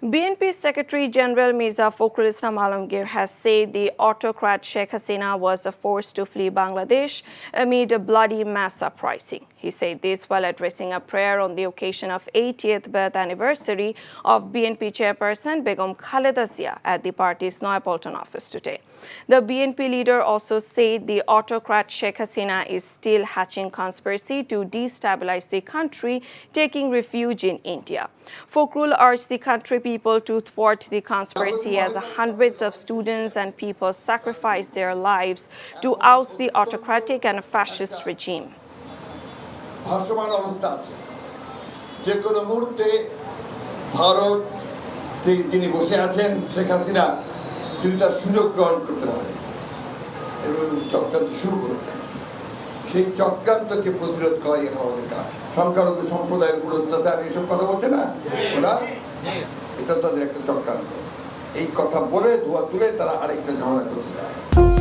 BNP Secretary General Mirza Fakhrul Islam Alamgir has said the autocrat Sheikh Hasina was forced to flee Bangladesh amid a bloody mass uprising. He said this while addressing a prayer on the occasion of 80th birth anniversary of BNP chairperson Begum Khaleda Zia at the party's Noyapolton office today. The BNP leader also said the autocrat Sheikh Hasina is still hatching conspiracy to destabilize the country, taking refuge in India. Fakhrul urged the country people to thwart the conspiracy as hundreds of students and people sacrificed their lives to oust the autocratic and fascist regime. ভাসমান অবস্থা আছে যে কোনো মুহূর্তে ভারত যিনি বসে আছেন শেখ হাসিনা তিনি তার সুযোগ গ্রহণ করতে পারেন এবং চক্রান্ত শুরু করেছেন সেই চক্রান্তকে প্রতিরোধ করাই আমাদের কাজ সংখ্যালঘু সম্প্রদায়ের উপর অত্যাচার এইসব কথা বলছে না ওরা এটা তাদের একটা চক্রান্ত এই কথা বলে ধোয়া তুলে তারা আরেকটা ঝামেলা করতে চায়